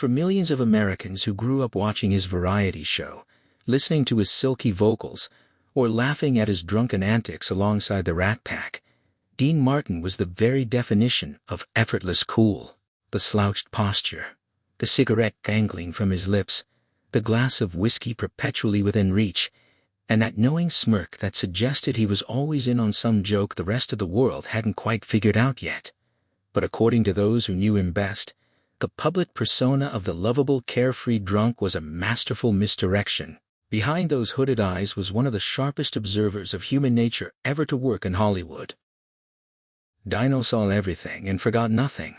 For millions of Americans who grew up watching his variety show, listening to his silky vocals, or laughing at his drunken antics alongside the Rat Pack, Dean Martin was the very definition of effortless cool. The slouched posture, the cigarette dangling from his lips, the glass of whiskey perpetually within reach, and that knowing smirk that suggested he was always in on some joke the rest of the world hadn't quite figured out yet. But according to those who knew him best, the public persona of the lovable, carefree drunk was a masterful misdirection. Behind those hooded eyes was one of the sharpest observers of human nature ever to work in Hollywood. Dino saw everything and forgot nothing,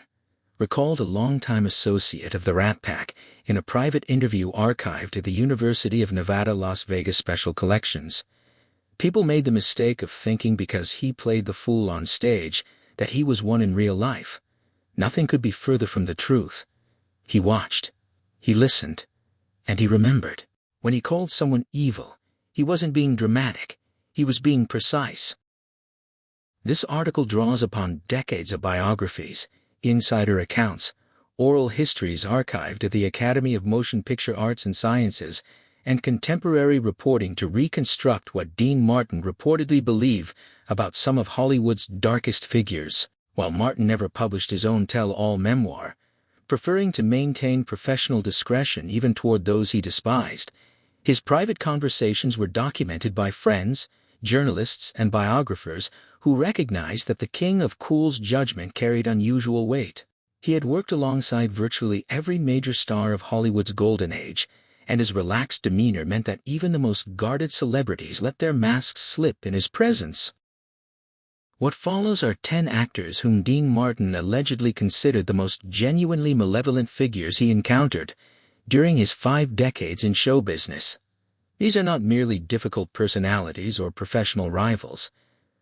recalled a longtime associate of the Rat Pack in a private interview archived at the University of Nevada, Las Vegas Special Collections. People made the mistake of thinking because he played the fool on stage that he was one in real life. Nothing could be further from the truth. He watched, he listened, and he remembered. When he called someone evil, he wasn't being dramatic, he was being precise. This article draws upon decades of biographies, insider accounts, oral histories archived at the Academy of Motion Picture Arts and Sciences, and contemporary reporting to reconstruct what Dean Martin reportedly believed about some of Hollywood's darkest figures. While Martin never published his own tell-all memoir, preferring to maintain professional discretion even toward those he despised, his private conversations were documented by friends, journalists, and biographers who recognized that the King of Cool's judgment carried unusual weight. He had worked alongside virtually every major star of Hollywood's golden age, and his relaxed demeanor meant that even the most guarded celebrities let their masks slip in his presence. What follows are 10 actors whom Dean Martin allegedly considered the most genuinely malevolent figures he encountered during his 5 decades in show business. These are not merely difficult personalities or professional rivals,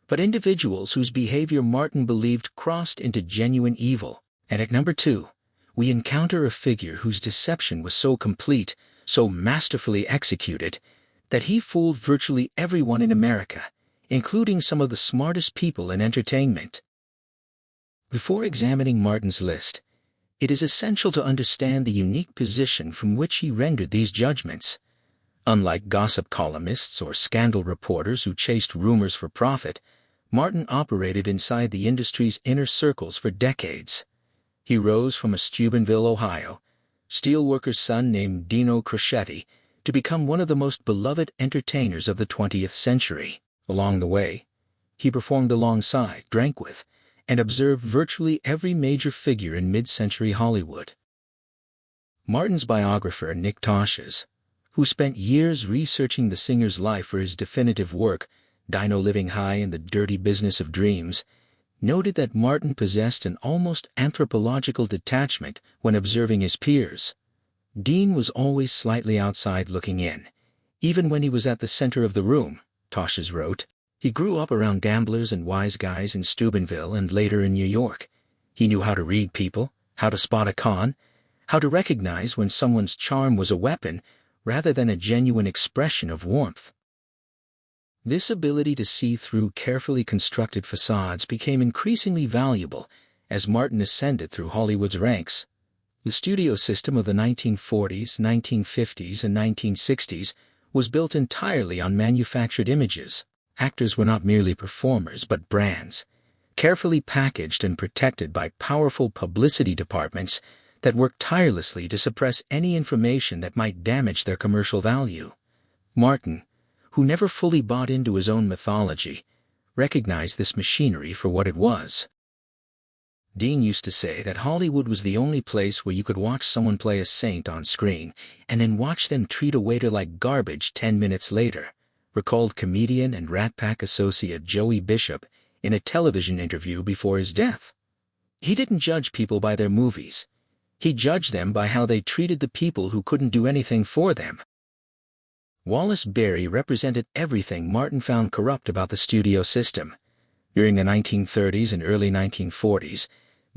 but individuals whose behavior Martin believed crossed into genuine evil. And at number 2, we encounter a figure whose deception was so complete, so masterfully executed, that he fooled virtually everyone in America, including some of the smartest people in entertainment. Before examining Martin's list, it is essential to understand the unique position from which he rendered these judgments. Unlike gossip columnists or scandal reporters who chased rumors for profit, Martin operated inside the industry's inner circles for decades. He rose from a Steubenville, Ohio, steelworker's son named Dino Crocetti, to become one of the most beloved entertainers of the 20th century. Along the way, he performed alongside, drank with, and observed virtually every major figure in mid-century Hollywood. Martin's biographer, Nick Tosches, who spent years researching the singer's life for his definitive work, Dino Living High in the Dirty Business of Dreams, noted that Martin possessed an almost anthropological detachment when observing his peers. Dean was always slightly outside looking in, even when he was at the center of the room, Tosches wrote. He grew up around gamblers and wise guys in Steubenville and later in New York. He knew how to read people, how to spot a con, how to recognize when someone's charm was a weapon rather than a genuine expression of warmth. This ability to see through carefully constructed facades became increasingly valuable as Martin ascended through Hollywood's ranks. The studio system of the 1940s, 1950s, and 1960s was built entirely on manufactured images. Actors were not merely performers but brands, carefully packaged and protected by powerful publicity departments that worked tirelessly to suppress any information that might damage their commercial value. Martin, who never fully bought into his own mythology, recognized this machinery for what it was. Dean used to say that Hollywood was the only place where you could watch someone play a saint on screen and then watch them treat a waiter like garbage 10 minutes later, recalled comedian and Rat Pack associate Joey Bishop in a television interview before his death. He didn't judge people by their movies. He judged them by how they treated the people who couldn't do anything for them. Wallace Beery represented everything Martin found corrupt about the studio system. During the 1930s and early 1940s,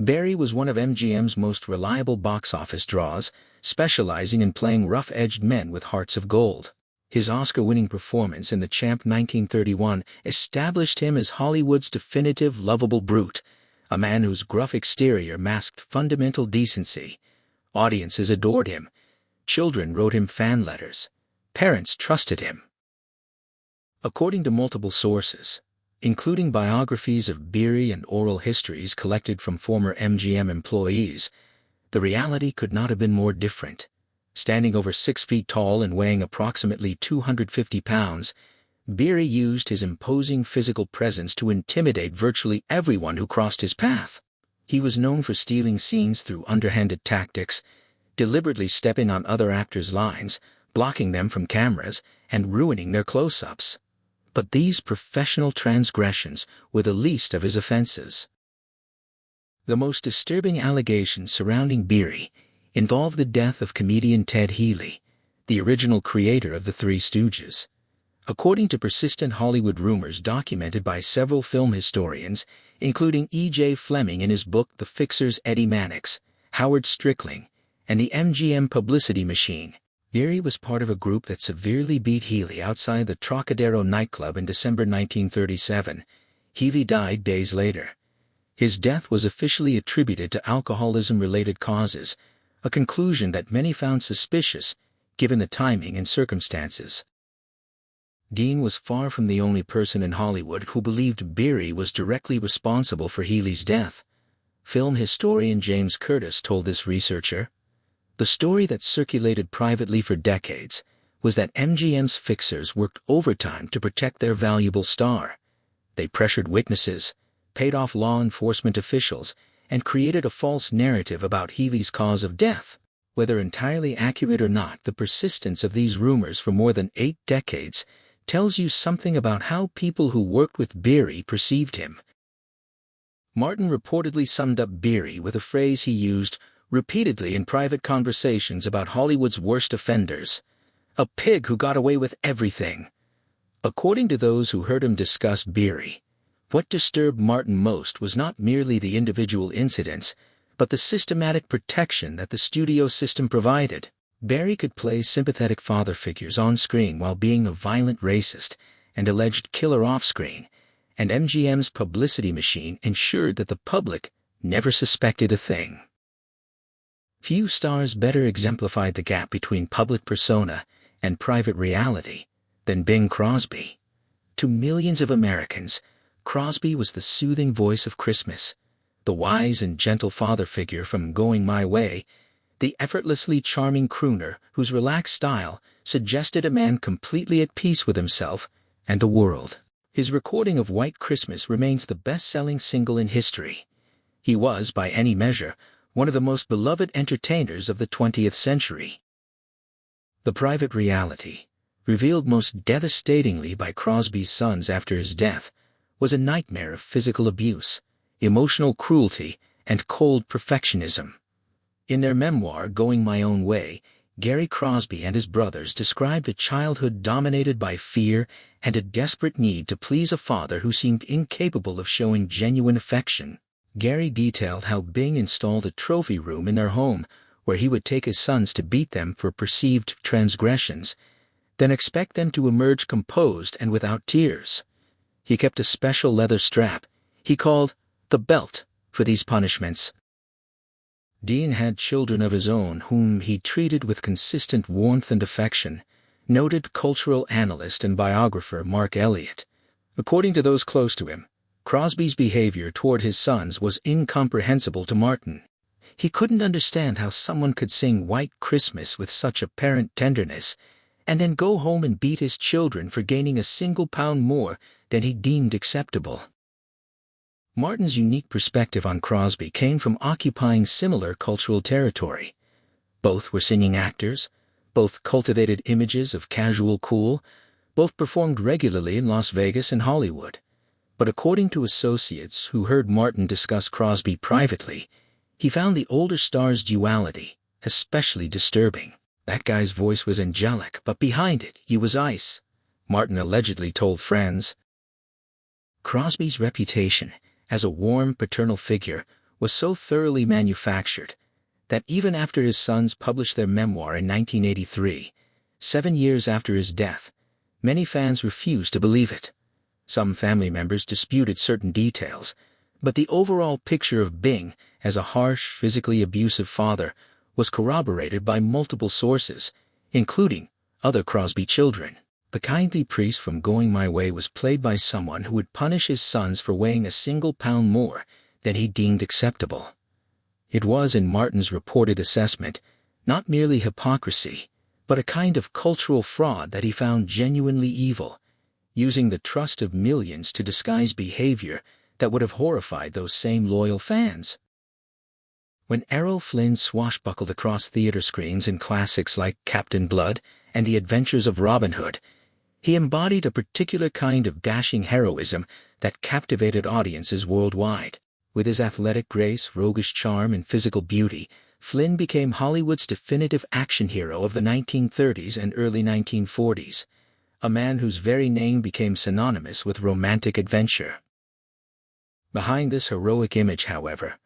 Beery was one of MGM's most reliable box office draws, specializing in playing rough-edged men with hearts of gold. His Oscar-winning performance in The Champ 1931 established him as Hollywood's definitive lovable brute, a man whose gruff exterior masked fundamental decency, Audiences adored him. Children wrote him fan letters. Parents trusted him. According to multiple sources, including biographies of Beery and oral histories collected from former MGM employees, the reality could not have been more different. Standing over 6 feet tall and weighing approximately 250 pounds, Beery used his imposing physical presence to intimidate virtually everyone who crossed his path. He was known for stealing scenes through underhanded tactics, deliberately stepping on other actors' lines, blocking them from cameras, and ruining their close-ups. But these professional transgressions were the least of his offenses. The most disturbing allegations surrounding Beery involved the death of comedian Ted Healy, the original creator of the Three Stooges. According to persistent Hollywood rumors documented by several film historians, including E.J. Fleming in his book The Fixers, Eddie Mannix, Howard Strickling, and the MGM Publicity Machine, Beery was part of a group that severely beat Healy outside the Trocadero nightclub in December 1937. Healy died days later. His death was officially attributed to alcoholism-related causes, a conclusion that many found suspicious, given the timing and circumstances. Dean was far from the only person in Hollywood who believed Beery was directly responsible for Healy's death. Film historian James Curtis told this researcher, "The story that circulated privately for decades was that MGM's fixers worked overtime to protect their valuable star. They pressured witnesses, paid off law enforcement officials, and created a false narrative about Healy's cause of death." Whether entirely accurate or not, the persistence of these rumors for more than 8 decades tells you something about how people who worked with Beery perceived him. Martin reportedly summed up Beery with a phrase he used repeatedly in private conversations about Hollywood's worst offenders: "A pig who got away with everything." According to those who heard him discuss Beery, what disturbed Martin most was not merely the individual incidents, but the systematic protection that the studio system provided. Beery could play sympathetic father figures on screen while being a violent racist and alleged killer off-screen, and MGM's publicity machine ensured that the public never suspected a thing. Few stars better exemplified the gap between public persona and private reality than Bing Crosby. To millions of Americans, Crosby was the soothing voice of Christmas, the wise and gentle father figure from Going My Way, the effortlessly charming crooner whose relaxed style suggested a man completely at peace with himself and the world. His recording of White Christmas remains the best-selling single in history. He was, by any measure, one of the most beloved entertainers of the 20th century. The private reality, revealed most devastatingly by Crosby's sons after his death, was a nightmare of physical abuse, emotional cruelty, and cold perfectionism. In their memoir, Going My Own Way, Gary Crosby and his brothers described a childhood dominated by fear and a desperate need to please a father who seemed incapable of showing genuine affection. Gary detailed how Bing installed a trophy room in their home where he would take his sons to beat them for perceived transgressions, then expect them to emerge composed and without tears. He kept a special leather strap, he called the belt, for these punishments. Dean had children of his own whom he treated with consistent warmth and affection, noted cultural analyst and biographer Mark Elliott. According to those close to him, Crosby's behavior toward his sons was incomprehensible to Martin. He couldn't understand how someone could sing White Christmas with such apparent tenderness, and then go home and beat his children for gaining a single pound more than he deemed acceptable. Martin's unique perspective on Crosby came from occupying similar cultural territory. Both were singing actors, both cultivated images of casual cool, both performed regularly in Las Vegas and Hollywood. But according to associates who heard Martin discuss Crosby privately, he found the older star's duality especially disturbing. "That guy's voice was angelic, but behind it, he was ice," Martin allegedly told friends. Crosby's reputation as a warm paternal figure was so thoroughly manufactured that even after his sons published their memoir in 1983, 7 years after his death, many fans refused to believe it. Some family members disputed certain details, but the overall picture of Bing as a harsh, physically abusive father was corroborated by multiple sources, including other Crosby children. The kindly priest from Going My Way was played by someone who would punish his sons for weighing a single pound more than he deemed acceptable. It was, in Martin's reported assessment, not merely hypocrisy, but a kind of cultural fraud that he found genuinely evil, using the trust of millions to disguise behavior that would have horrified those same loyal fans. When Errol Flynn swashbuckled across theater screens in classics like Captain Blood and The Adventures of Robin Hood, he embodied a particular kind of dashing heroism that captivated audiences worldwide. With his athletic grace, roguish charm, and physical beauty, Flynn became Hollywood's definitive action hero of the 1930s and early 1940s, a man whose very name became synonymous with romantic adventure. Behind this heroic image, however,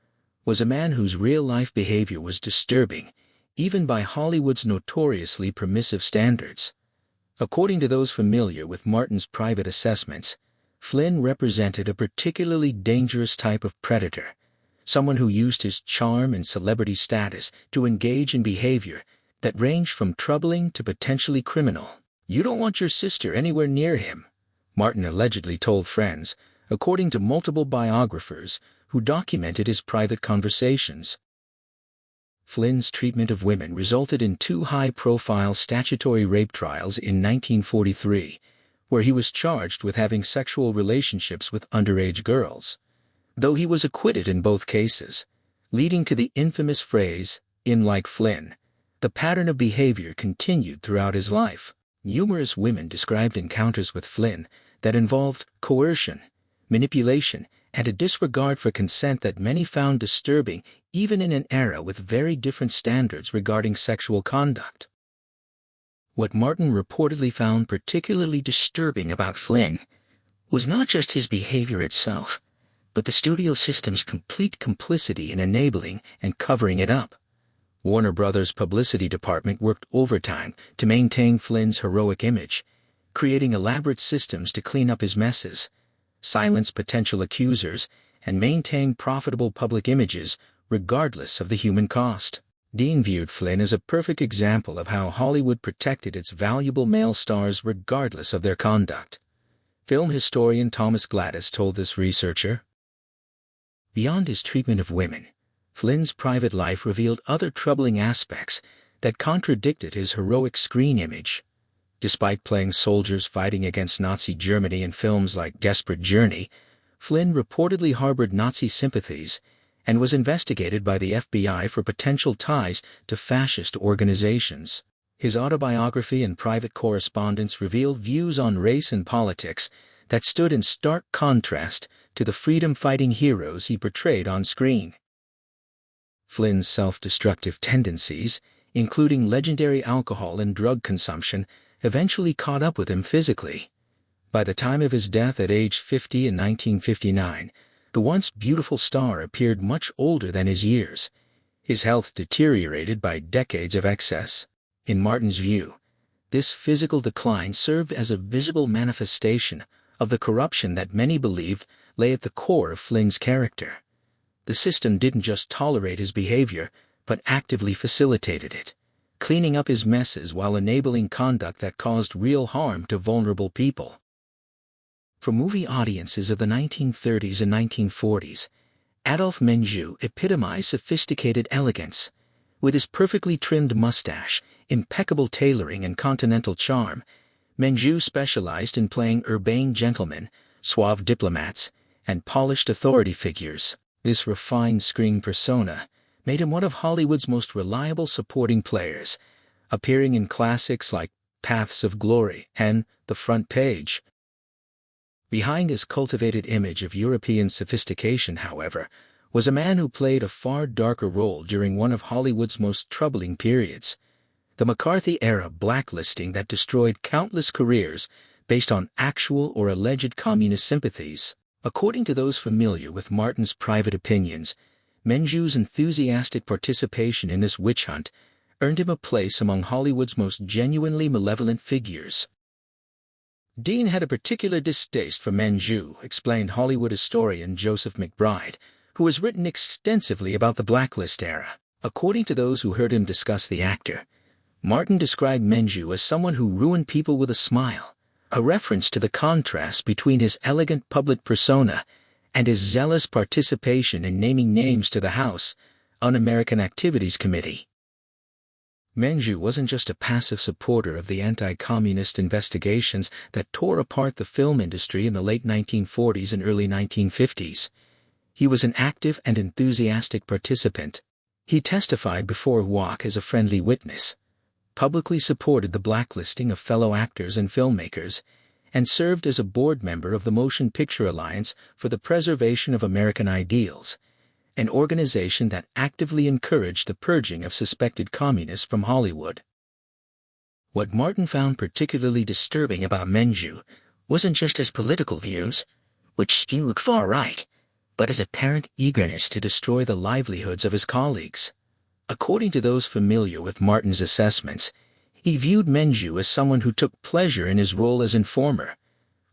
was a man whose real-life behavior was disturbing, even by Hollywood's notoriously permissive standards. According to those familiar with Martin's private assessments, Flynn represented a particularly dangerous type of predator, someone who used his charm and celebrity status to engage in behavior that ranged from troubling to potentially criminal. "You don't want your sister anywhere near him," Martin allegedly told friends, according to multiple biographers who documented his private conversations. Flynn's treatment of women resulted in 2 high-profile statutory rape trials in 1943, where he was charged with having sexual relationships with underage girls, though he was acquitted in both cases, leading to the infamous phrase, "in like Flynn." The pattern of behavior continued throughout his life. Numerous women described encounters with Flynn that involved coercion, manipulation, and a disregard for consent that many found disturbing even in an era with very different standards regarding sexual conduct. What Martin reportedly found particularly disturbing about Flynn was not just his behavior itself, but the studio system's complete complicity in enabling and covering it up. Warner Brothers' publicity department worked overtime to maintain Flynn's heroic image, creating elaborate systems to clean up his messes, silence potential accusers, and maintain profitable public images regardless of the human cost. Dean viewed Flynn as a perfect example of how Hollywood protected its valuable male stars regardless of their conduct. Film historian Thomas Gladys told this researcher, "Beyond his treatment of women, Flynn's private life revealed other troubling aspects that contradicted his heroic screen image. Despite playing soldiers fighting against Nazi Germany in films like Desperate Journey, Flynn reportedly harbored Nazi sympathies and was investigated by the FBI for potential ties to fascist organizations. His autobiography and private correspondence revealed views on race and politics that stood in stark contrast to the freedom-fighting heroes he portrayed on screen. Flynn's self-destructive tendencies, including legendary alcohol and drug consumption, eventually caught up with him physically. By the time of his death at age 50 in 1959, the once beautiful star appeared much older than his years. His health deteriorated by decades of excess. In Martin's view, this physical decline served as a visible manifestation of the corruption that many believed lay at the core of Flynn's character. The system didn't just tolerate his behavior, but actively facilitated it, cleaning up his messes while enabling conduct that caused real harm to vulnerable people. For movie audiences of the 1930s and 1940s, Adolphe Menjou epitomized sophisticated elegance. With his perfectly trimmed mustache, impeccable tailoring, and continental charm, Menjou specialized in playing urbane gentlemen, suave diplomats, and polished authority figures. This refined screen persona made him one of Hollywood's most reliable supporting players, appearing in classics like Paths of Glory and The Front Page. Behind his cultivated image of European sophistication, however, was a man who played a far darker role during one of Hollywood's most troubling periods, the McCarthy-era blacklisting that destroyed countless careers based on actual or alleged communist sympathies. According to those familiar with Martin's private opinions, Menjou's enthusiastic participation in this witch hunt earned him a place among Hollywood's most genuinely malevolent figures. Dean had a particular distaste for Menjou, explained Hollywood historian Joseph McBride, who has written extensively about the blacklist era. According to those who heard him discuss the actor, Martin described Menju as someone who ruined people with a smile, a reference to the contrast between his elegant public persona and his zealous participation in naming names to the House Un-American Activities Committee. Menju wasn't just a passive supporter of the anti-communist investigations that tore apart the film industry in the late 1940s and early 1950s. He was an active and enthusiastic participant. He testified before WAC as a friendly witness, publicly supported the blacklisting of fellow actors and filmmakers, and served as a board member of the Motion Picture Alliance for the Preservation of American Ideals, an organization that actively encouraged the purging of suspected communists from Hollywood. What Martin found particularly disturbing about Menju wasn't just his political views, which skewed far right, but his apparent eagerness to destroy the livelihoods of his colleagues. According to those familiar with Martin's assessments, he viewed Menju as someone who took pleasure in his role as informer,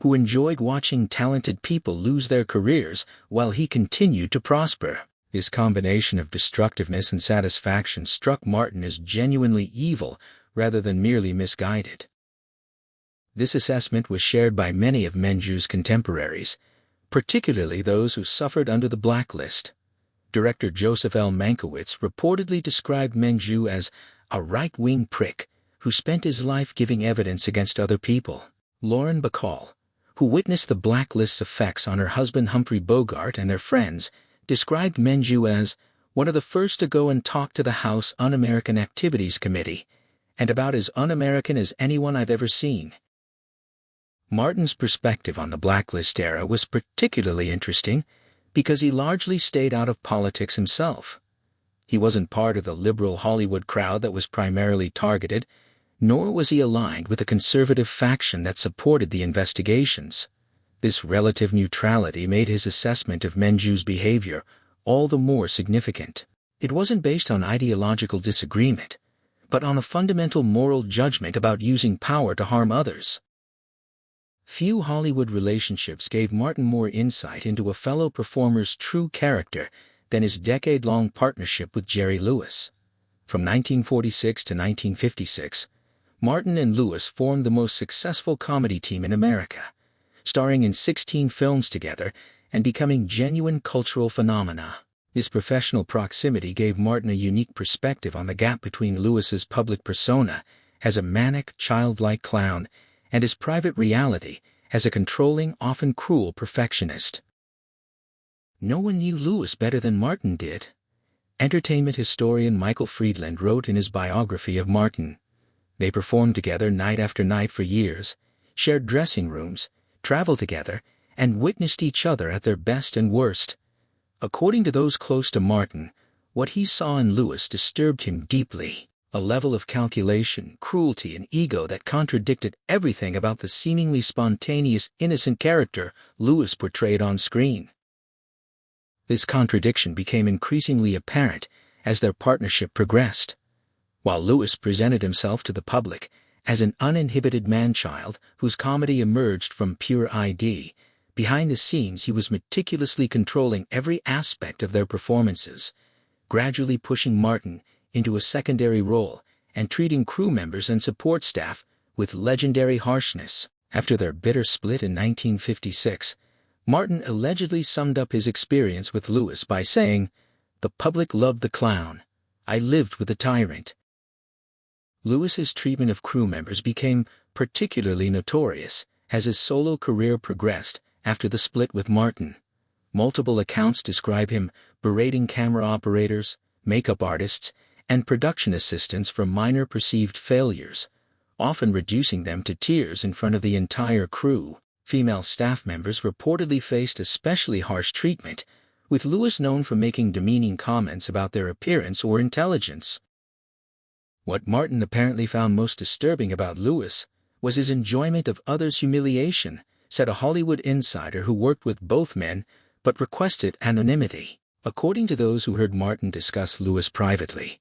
who enjoyed watching talented people lose their careers while he continued to prosper. This combination of destructiveness and satisfaction struck Martin as genuinely evil rather than merely misguided. This assessment was shared by many of Menju's contemporaries, particularly those who suffered under the blacklist. Director Joseph L. Mankiewicz reportedly described Menju as a right-wing prick who spent his life giving evidence against other people. Lauren Bacall, who witnessed the blacklist's effects on her husband Humphrey Bogart and their friends, described Menju as one of the first to go and talk to the House Un-American Activities Committee, and about as un-American as anyone I've ever seen. Martin's perspective on the blacklist era was particularly interesting because he largely stayed out of politics himself. He wasn't part of the liberal Hollywood crowd that was primarily targeted, nor was he aligned with the conservative faction that supported the investigations. This relative neutrality made his assessment of Menju's behavior all the more significant. It wasn't based on ideological disagreement, but on a fundamental moral judgment about using power to harm others. Few Hollywood relationships gave Martin more insight into a fellow performer's true character than his decade-long partnership with Jerry Lewis. From 1946 to 1956, Martin and Lewis formed the most successful comedy team in America, starring in 16 films together and becoming genuine cultural phenomena. This professional proximity gave Martin a unique perspective on the gap between Lewis's public persona as a manic, childlike clown and his private reality as a controlling, often cruel perfectionist. No one knew Lewis better than Martin did. Entertainment historian Michael Friedland wrote in his biography of Martin. They performed together night after night for years, shared dressing rooms, traveled together, and witnessed each other at their best and worst. According to those close to Martin, what he saw in Lewis disturbed him deeply. A level of calculation, cruelty, and ego that contradicted everything about the seemingly spontaneous, innocent character Lewis portrayed on screen. This contradiction became increasingly apparent as their partnership progressed. While Lewis presented himself to the public as an uninhibited man-child whose comedy emerged from pure ID, behind the scenes he was meticulously controlling every aspect of their performances, gradually pushing Martin into a secondary role and treating crew members and support staff with legendary harshness. After their bitter split in 1956, Martin allegedly summed up his experience with Lewis by saying, "The public loved the clown. I lived with the tyrant." Lewis's treatment of crew members became particularly notorious as his solo career progressed after the split with Martin. Multiple accounts describe him berating camera operators, makeup artists, and production assistants for minor perceived failures, often reducing them to tears in front of the entire crew. Female staff members reportedly faced especially harsh treatment, with Lewis known for making demeaning comments about their appearance or intelligence. What Martin apparently found most disturbing about Lewis was his enjoyment of others' humiliation, said a Hollywood insider who worked with both men but requested anonymity. According to those who heard Martin discuss Lewis privately,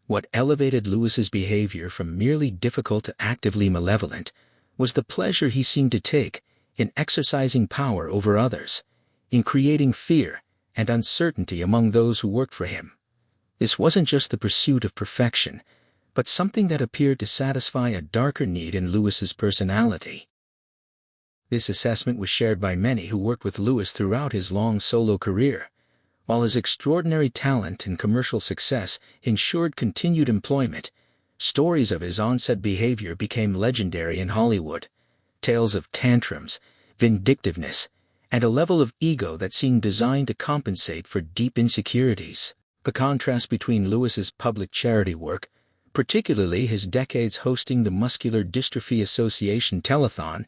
what elevated Lewis's behavior from merely difficult to actively malevolent was the pleasure he seemed to take in exercising power over others, in creating fear and uncertainty among those who worked for him. This wasn't just the pursuit of perfection, but something that appeared to satisfy a darker need in Lewis's personality. This assessment was shared by many who worked with Lewis throughout his long solo career. While his extraordinary talent and commercial success ensured continued employment, stories of his on-set behavior became legendary in Hollywood. Tales of tantrums, vindictiveness, and a level of ego that seemed designed to compensate for deep insecurities. The contrast between Lewis's public charity work, particularly his decades hosting the Muscular Dystrophy Association telethon,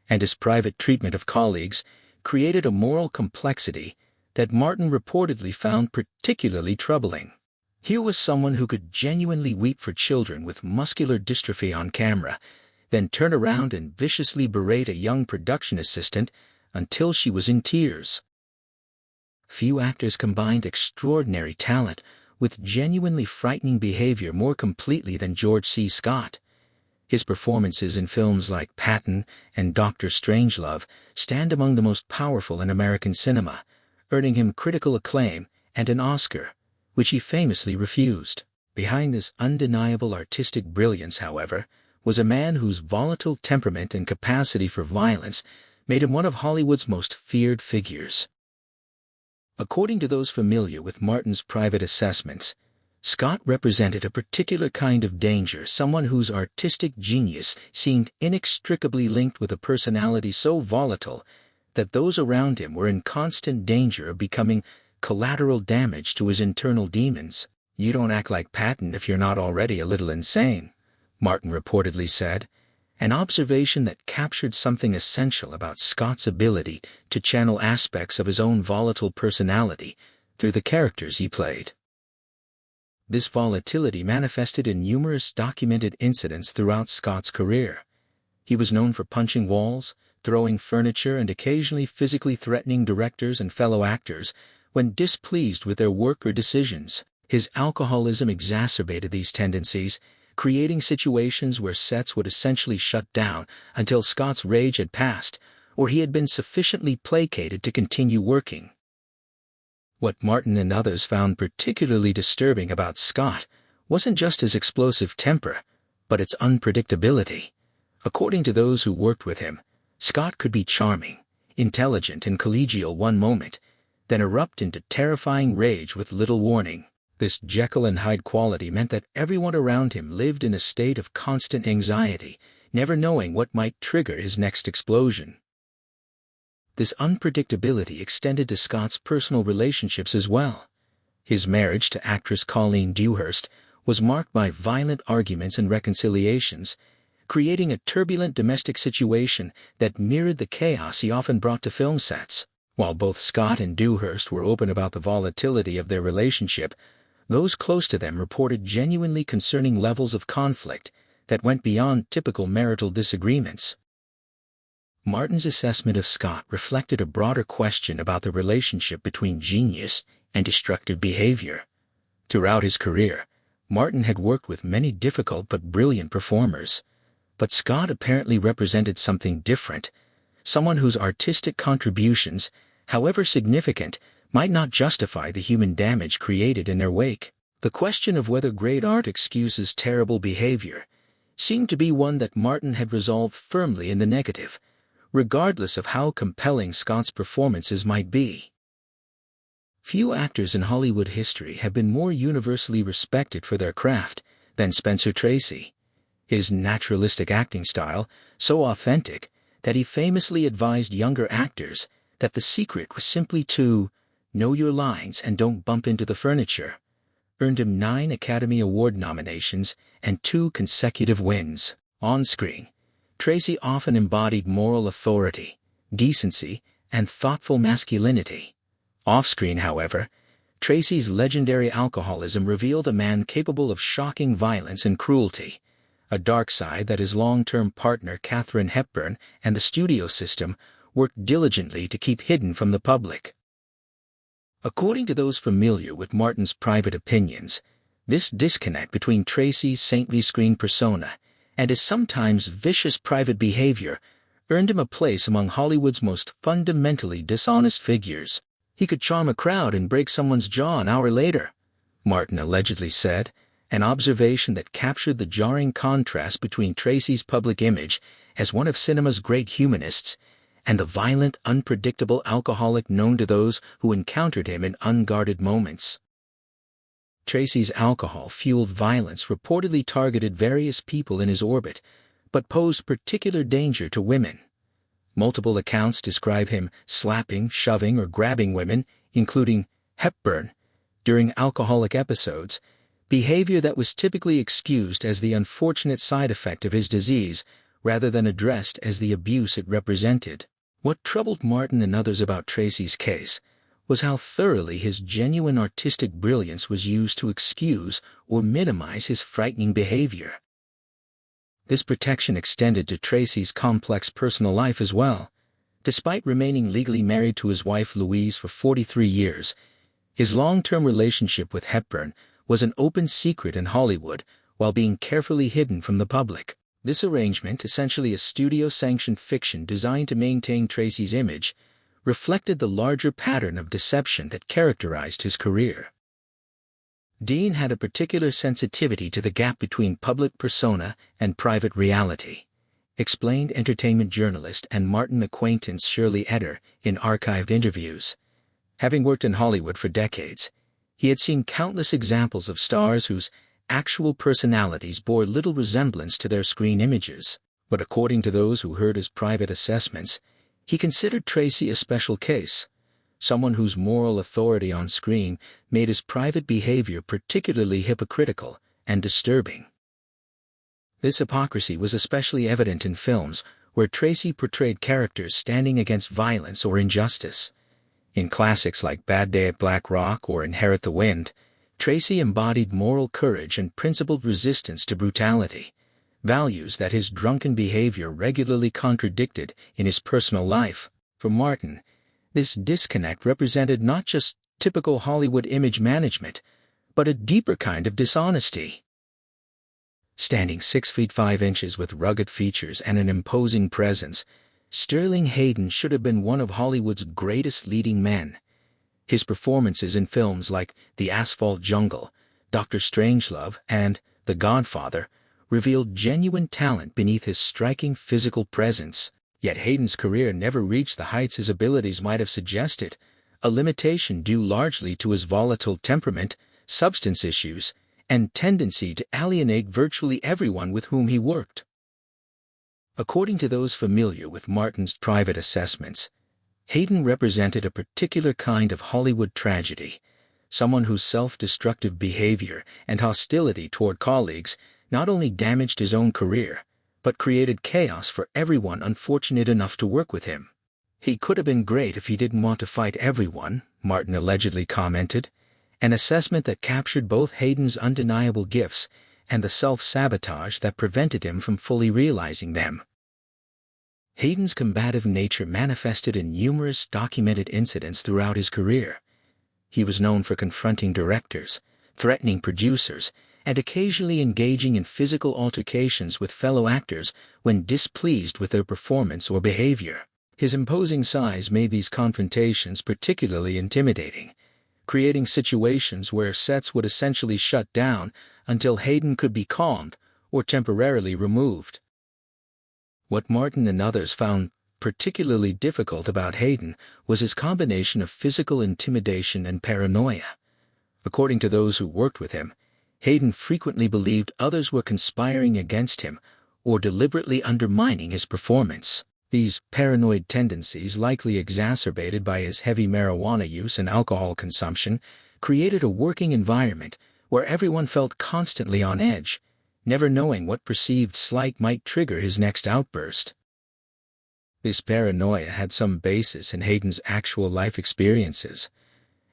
and his private treatment of colleagues, created a moral complexity that Martin reportedly found particularly troubling. Here was someone who could genuinely weep for children with muscular dystrophy on camera, then turn around and viciously berate a young production assistant until she was in tears. Few actors combined extraordinary talent with genuinely frightening behavior more completely than George C. Scott. His performances in films like Patton and Dr. Strangelove stand among the most powerful in American cinema, earning him critical acclaim and an Oscar, which he famously refused. Behind this undeniable artistic brilliance, however, was a man whose volatile temperament and capacity for violence made him one of Hollywood's most feared figures. According to those familiar with Martin's private assessments, Scott represented a particular kind of danger, someone whose artistic genius seemed inextricably linked with a personality so volatile that those around him were in constant danger of becoming collateral damage to his internal demons. "You don't act like Patton if you're not already a little insane," Martin reportedly said, an observation that captured something essential about Scott's ability to channel aspects of his own volatile personality through the characters he played. This volatility manifested in numerous documented incidents throughout Scott's career. He was known for punching walls, throwing furniture, and occasionally physically threatening directors and fellow actors when displeased with their work or decisions. His alcoholism exacerbated these tendencies, creating situations where sets would essentially shut down until Scott's rage had passed, or he had been sufficiently placated to continue working. What Martin and others found particularly disturbing about Scott wasn't just his explosive temper, but its unpredictability. According to those who worked with him, Scott could be charming, intelligent, and collegial one moment, then erupt into terrifying rage with little warning. This Jekyll and Hyde quality meant that everyone around him lived in a state of constant anxiety, never knowing what might trigger his next explosion. This unpredictability extended to Scott's personal relationships as well. His marriage to actress Colleen Dewhurst was marked by violent arguments and reconciliations, creating a turbulent domestic situation that mirrored the chaos he often brought to film sets. While both Scott and Dewhurst were open about the volatility of their relationship, those close to them reported genuinely concerning levels of conflict that went beyond typical marital disagreements. Martin's assessment of Scott reflected a broader question about the relationship between genius and destructive behavior. Throughout his career, Martin had worked with many difficult but brilliant performers, but Scott apparently represented something different, someone whose artistic contributions, however significant, might not justify the human damage created in their wake. The question of whether great art excuses terrible behavior seemed to be one that Martin had resolved firmly in the negative, regardless of how compelling Scott's performances might be. Few actors in Hollywood history have been more universally respected for their craft than Spencer Tracy. His naturalistic acting style, so authentic that he famously advised younger actors that the secret was simply to know your lines and don't bump into the furniture, earned him 9 Academy Award nominations and 2 consecutive wins. On screen, Tracy often embodied moral authority, decency, and thoughtful masculinity. Off-screen, however, Tracy's legendary alcoholism revealed a man capable of shocking violence and cruelty, a dark side that his long-term partner Katharine Hepburn and the studio system worked diligently to keep hidden from the public. According to those familiar with Martin's private opinions, this disconnect between Tracy's saintly screen persona and his sometimes vicious private behavior earned him a place among Hollywood's most fundamentally dishonest figures. He could charm a crowd and break someone's jaw an hour later, Martin allegedly said, an observation that captured the jarring contrast between Tracy's public image as one of cinema's great humanists and the violent, unpredictable alcoholic known to those who encountered him in unguarded moments. Tracy's alcohol-fueled violence reportedly targeted various people in his orbit, but posed particular danger to women. Multiple accounts describe him slapping, shoving, or grabbing women, including Hepburn, during alcoholic episodes, behavior that was typically excused as the unfortunate side effect of his disease rather than addressed as the abuse it represented. What troubled Martin and others about Tracy's case was how thoroughly his genuine artistic brilliance was used to excuse or minimize his frightening behavior. This protection extended to Tracy's complex personal life as well. Despite remaining legally married to his wife Louise for 43 years, his long-term relationship with Hepburn was an open secret in Hollywood while being carefully hidden from the public. This arrangement, essentially a studio-sanctioned fiction designed to maintain Tracy's image, reflected the larger pattern of deception that characterized his career. Dean had a particular sensitivity to the gap between public persona and private reality, explained entertainment journalist and Martin acquaintance Shirley Eder in archived interviews. Having worked in Hollywood for decades, he had seen countless examples of stars whose actual personalities bore little resemblance to their screen images. But according to those who heard his private assessments, he considered Tracy a special case, someone whose moral authority on screen made his private behavior particularly hypocritical and disturbing. This hypocrisy was especially evident in films where Tracy portrayed characters standing against violence or injustice. In classics like Bad Day at Black Rock or Inherit the Wind, Tracy embodied moral courage and principled resistance to brutality, values that his drunken behavior regularly contradicted in his personal life. For Martin, this disconnect represented not just typical Hollywood image management, but a deeper kind of dishonesty. Standing 6 feet 5 inches with rugged features and an imposing presence, Sterling Hayden should have been one of Hollywood's greatest leading men. His performances in films like The Asphalt Jungle, Dr. Strangelove, and The Godfather revealed genuine talent beneath his striking physical presence. Yet Hayden's career never reached the heights his abilities might have suggested, a limitation due largely to his volatile temperament, substance issues, and tendency to alienate virtually everyone with whom he worked. According to those familiar with Martin's private assessments, Hayden represented a particular kind of Hollywood tragedy, someone whose self-destructive behavior and hostility toward colleagues not only damaged his own career, but created chaos for everyone unfortunate enough to work with him. He could have been great if he didn't want to fight everyone, Martin allegedly commented, an assessment that captured both Hayden's undeniable gifts and the self-sabotage that prevented him from fully realizing them. Hayden's combative nature manifested in numerous documented incidents throughout his career. He was known for confronting directors, threatening producers, and occasionally engaging in physical altercations with fellow actors when displeased with their performance or behavior. His imposing size made these confrontations particularly intimidating, creating situations where sets would essentially shut down until Hayden could be calmed or temporarily removed. What Martin and others found particularly difficult about Hayden was his combination of physical intimidation and paranoia. According to those who worked with him, Hayden frequently believed others were conspiring against him or deliberately undermining his performance. These paranoid tendencies, likely exacerbated by his heavy marijuana use and alcohol consumption, created a working environment where everyone felt constantly on edge, never knowing what perceived slight might trigger his next outburst. This paranoia had some basis in Hayden's actual life experiences.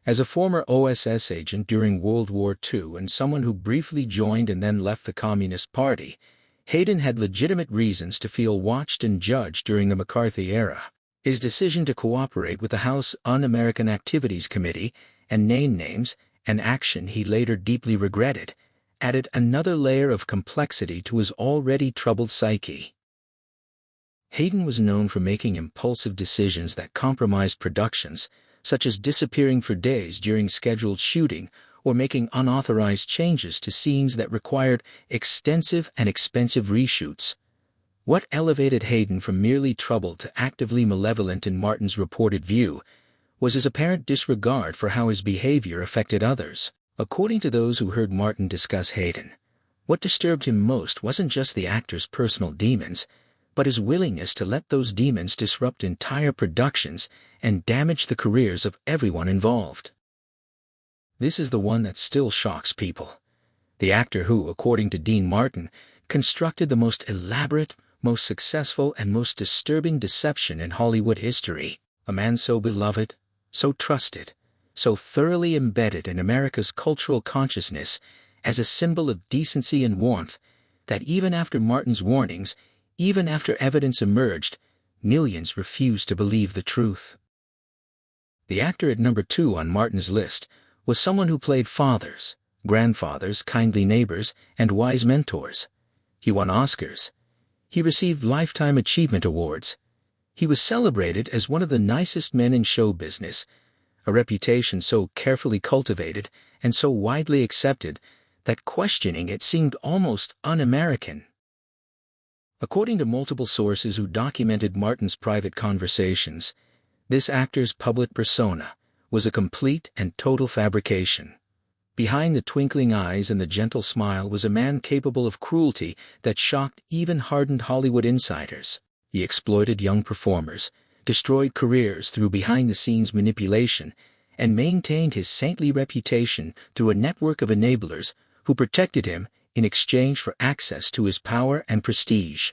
As a former OSS agent during World War II and someone who briefly joined and then left the Communist Party, Hayden had legitimate reasons to feel watched and judged during the McCarthy era. His decision to cooperate with the House Un-American Activities Committee and name names, an action he later deeply regretted, added another layer of complexity to his already troubled psyche. Hayden was known for making impulsive decisions that compromised productions, such as disappearing for days during scheduled shooting or making unauthorized changes to scenes that required extensive and expensive reshoots. What elevated Hayden from merely troubled to actively malevolent in Martin's reported view was his apparent disregard for how his behavior affected others. According to those who heard Martin discuss Hayden, what disturbed him most wasn't just the actor's personal demons, but his willingness to let those demons disrupt entire productions and damage the careers of everyone involved. This is the one that still shocks people. The actor who, according to Dean Martin, constructed the most elaborate, most successful, and most disturbing deception in Hollywood history, a man so beloved, so trusted, so thoroughly embedded in America's cultural consciousness as a symbol of decency and warmth, that even after Martin's warnings, even after evidence emerged, millions refused to believe the truth. The actor at number 2 on Martin's list was someone who played fathers, grandfathers, kindly neighbors, and wise mentors. He won Oscars. He received Lifetime Achievement Awards. He was celebrated as one of the nicest men in show business, a reputation so carefully cultivated and so widely accepted that questioning it seemed almost un-American. According to multiple sources who documented Martin's private conversations, this actor's public persona was a complete and total fabrication. Behind the twinkling eyes and the gentle smile was a man capable of cruelty that shocked even hardened Hollywood insiders. He exploited young performers, destroyed careers through behind-the-scenes manipulation, and maintained his saintly reputation through a network of enablers who protected him in exchange for access to his power and prestige.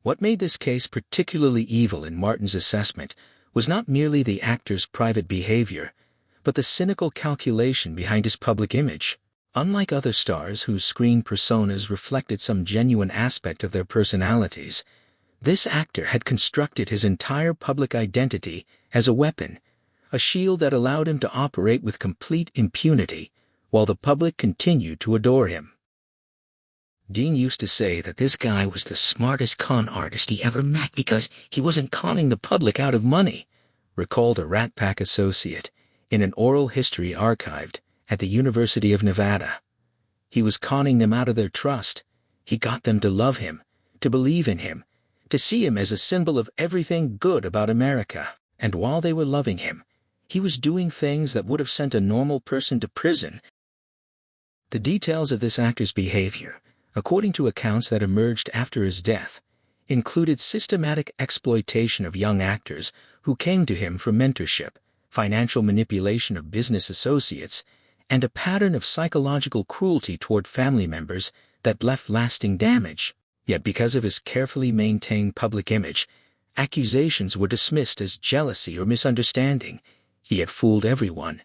What made this case particularly evil in Martin's assessment was not merely the actor's private behavior, but the cynical calculation behind his public image. Unlike other stars whose screen personas reflected some genuine aspect of their personalities, this actor had constructed his entire public identity as a weapon, a shield that allowed him to operate with complete impunity, while the public continued to adore him. Dean used to say that this guy was the smartest con artist he ever met because he wasn't conning the public out of money, recalled a Rat Pack associate in an oral history archived at the University of Nevada. He was conning them out of their trust. He got them to love him, to believe in him, to see him as a symbol of everything good about America. And while they were loving him, he was doing things that would have sent a normal person to prison. The details of this actor's behavior, according to accounts that emerged after his death, included systematic exploitation of young actors who came to him for mentorship, financial manipulation of business associates, and a pattern of psychological cruelty toward family members that left lasting damage. Yet because of his carefully maintained public image, accusations were dismissed as jealousy or misunderstanding. He had fooled everyone.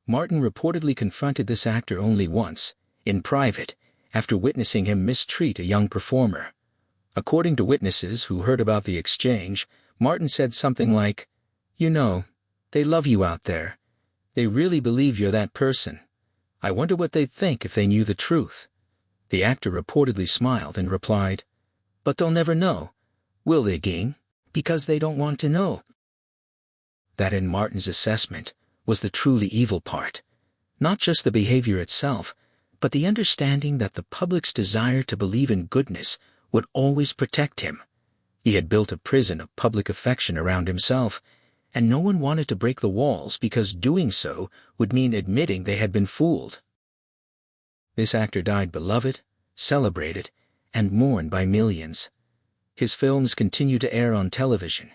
Martin reportedly confronted this actor only once, in private, after witnessing him mistreat a young performer. According to witnesses who heard about the exchange, Martin said something like, "You know, they love you out there. They really believe you're that person. I wonder what they'd think if they knew the truth." The actor reportedly smiled and replied, "But they'll never know, will they, Dean? Because they don't want to know." That, in Martin's assessment, was the truly evil part. Not just the behavior itself, but the understanding that the public's desire to believe in goodness would always protect him. He had built a prison of public affection around himself, and no one wanted to break the walls because doing so would mean admitting they had been fooled. This actor died beloved, celebrated, and mourned by millions. His films continue to air on television.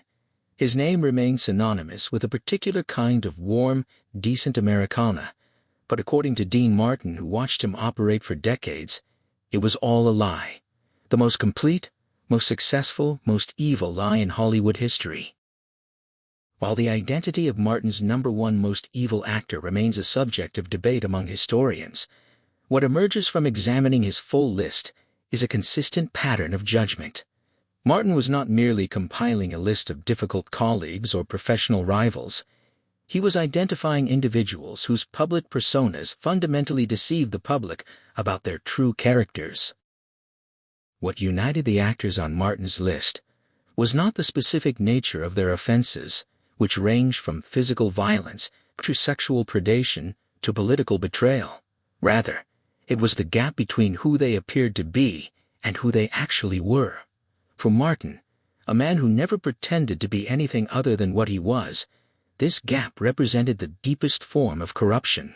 His name remains synonymous with a particular kind of warm, decent Americana, but according to Dean Martin, who watched him operate for decades, it was all a lie. The most complete, most successful, most evil lie in Hollywood history. While the identity of Martin's #1 most evil actor remains a subject of debate among historians, what emerges from examining his full list is a consistent pattern of judgment. Martin was not merely compiling a list of difficult colleagues or professional rivals. He was identifying individuals whose public personas fundamentally deceived the public about their true characters. What united the actors on Martin's list was not the specific nature of their offenses, which ranged from physical violence to sexual predation to political betrayal. Rather, it was the gap between who they appeared to be and who they actually were. For Martin, a man who never pretended to be anything other than what he was, this gap represented the deepest form of corruption.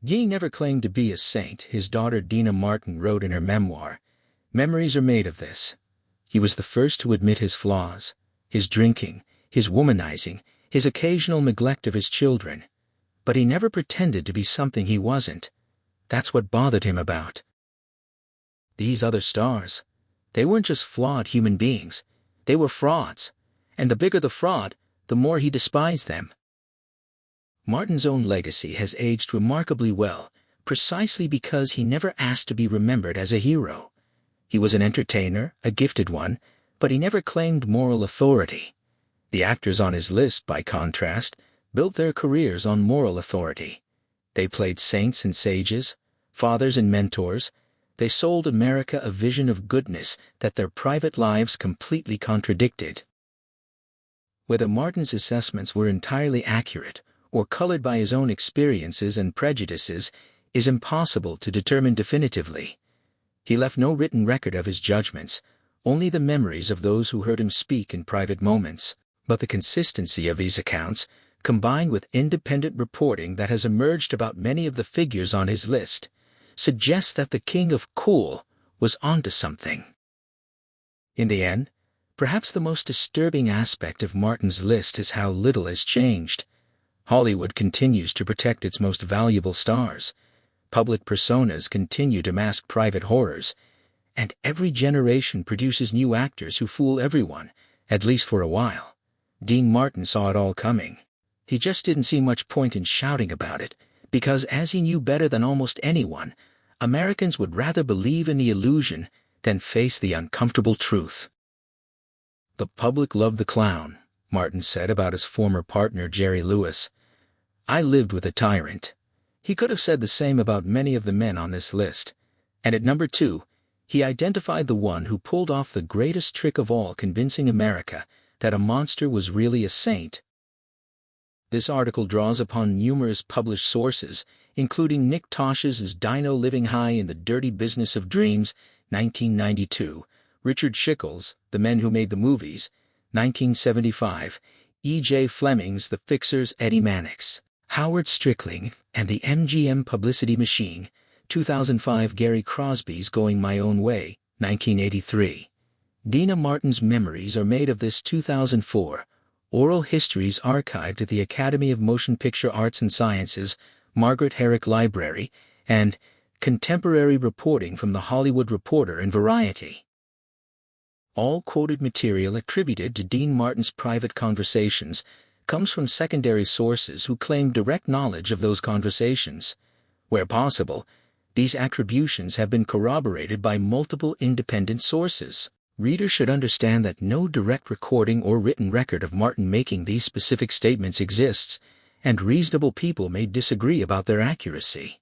Guy never claimed to be a saint, his daughter Dina Martin wrote in her memoir. Memories are made of this. He was the first to admit his flaws, his drinking, his womanizing, his occasional neglect of his children. But he never pretended to be something he wasn't. That's what bothered him about these other stars. They weren't just flawed human beings. They were frauds. And the bigger the fraud, the more he despised them. Martin's own legacy has aged remarkably well, precisely because he never asked to be remembered as a hero. He was an entertainer, a gifted one, but he never claimed moral authority. The actors on his list, by contrast, built their careers on moral authority. They played saints and sages, fathers and mentors. They sold America a vision of goodness that their private lives completely contradicted. Whether Martin's assessments were entirely accurate or colored by his own experiences and prejudices is impossible to determine definitively. He left no written record of his judgments, only the memories of those who heard him speak in private moments. But the consistency of these accounts, combined with independent reporting that has emerged about many of the figures on his list, suggests that the King of Cool was onto something. In the end, perhaps the most disturbing aspect of Martin's list is how little has changed. Hollywood continues to protect its most valuable stars. Public personas continue to mask private horrors. And every generation produces new actors who fool everyone, at least for a while. Dean Martin saw it all coming. He just didn't see much point in shouting about it, because as he knew better than almost anyone, Americans would rather believe in the illusion than face the uncomfortable truth. The public loved the clown, Martin said about his former partner Jerry Lewis. I lived with a tyrant. He could have said the same about many of the men on this list. And at number 2, he identified the one who pulled off the greatest trick of all, convincing America that a monster was really a saint. This article draws upon numerous published sources, including Nick Tosh's Dino Living High in the Dirty Business of Dreams, 1992, Richard Schickel's The Men Who Made the Movies, 1975, E.J. Fleming's The Fixers, Eddie Mannix, Howard Strickling, and the MGM Publicity Machine, 2005, Gary Crosby's Going My Own Way, 1983. Dina Martin's memories are made of this 2004, Oral Histories archived at the Academy of Motion Picture Arts and Sciences, Margaret Herrick Library, and Contemporary Reporting from The Hollywood Reporter and Variety. All quoted material attributed to Dean Martin's private conversations comes from secondary sources who claim direct knowledge of those conversations. Where possible, these attributions have been corroborated by multiple independent sources. Readers should understand that no direct recording or written record of Martin making these specific statements exists, and reasonable people may disagree about their accuracy.